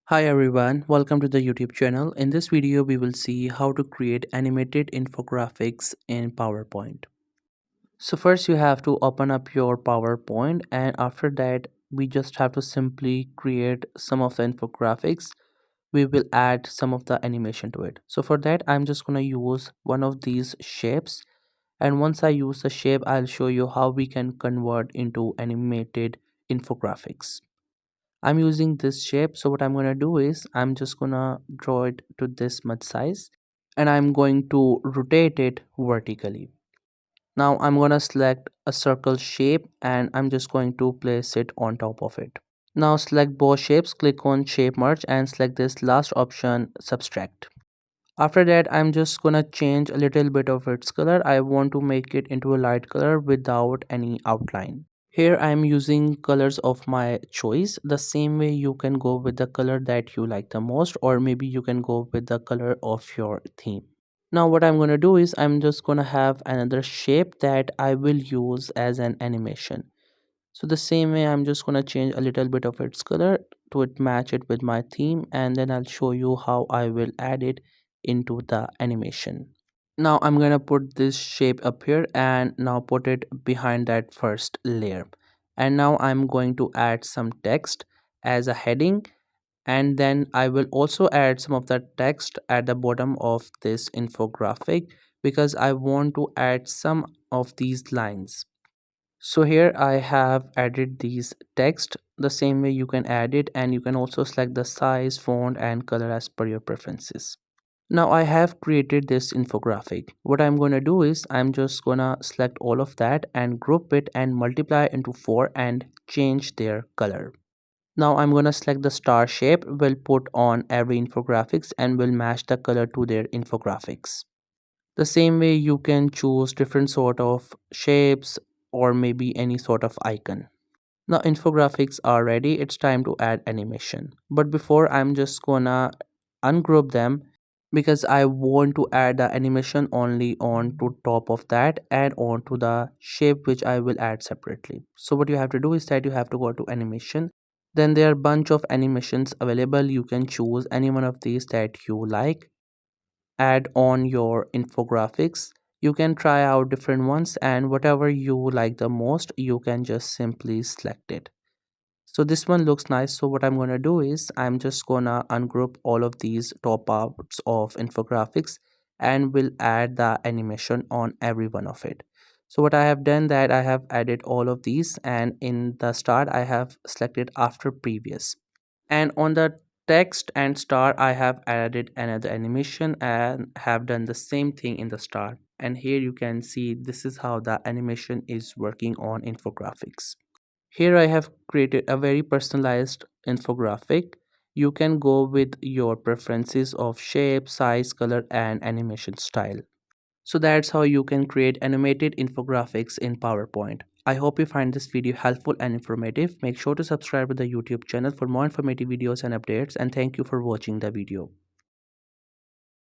Hi everyone, welcome to the YouTube channel. In this video, we will see how to create animated infographics in PowerPoint. So first you have to open up your PowerPoint, and after that we just have to simply create some of the infographics. We will add some of the animation to it. So for that I'm just going to use one of these shapes, and once I use the shape I'll show you how we can convert into animated infographics. I'm using this shape, so what I'm gonna do is I'm just gonna draw it to this much size, and I'm going to rotate it vertically. Now I'm gonna select a circle shape and I'm just going to place it on top of it. Now select both shapes, click on shape merge and select this last option, subtract. After that I'm just gonna change a little bit of its color. I want to make it into a light color without any outline. Here I am using colors of my choice. The same way you can go with the color that you like the most, or maybe you can go with the color of your theme. Now what I'm going to do is I'm just going to have another shape that I will use as an animation. So the same way I'm just going to change a little bit of its color to match it with my theme, and then I'll show you how I will add it into the animation. Now I'm gonna put this shape up here and now put it behind that first layer, and now I'm going to add some text as a heading, and then I will also add some of the text at the bottom of this infographic because I want to add some of these lines. So here I have added these text. The same way you can add it, and you can also select the size, font and color as per your preferences. Now I have created this infographic. What I'm going to do is I'm just going to select all of that and group it and multiply into 4 and change their color. Now I'm going to select the star shape, will put on every infographics and will match the color to their infographics. The same way you can choose different sort of shapes or maybe any sort of icon. Now infographics are ready, it's time to add animation. But before I'm just gonna ungroup them because I want to add the animation only on to top of that and onto the shape which I will add separately. So what you have to do is that you have to go to animation. Then there are bunch of animations available. You can choose any one of these that you like. Add on your infographics. You can try out different ones, and whatever you like the most you can just simply select it. So this one looks nice. So what I'm going to do is I'm just gonna ungroup all of these top parts of infographics and will add the animation on every one of it. So what I have done that I have added all of these, and in the start I have selected after previous, and on the text and star I have added another animation and have done the same thing in the start. And here you can see this is how the animation is working on infographics. Here I have created a very personalized infographic. You can go with your preferences of shape, size, color and animation style. So that's how you can create animated infographics in PowerPoint. I hope you find this video helpful and informative. Make sure to subscribe to the YouTube channel for more informative videos and updates, and thank you for watching the video.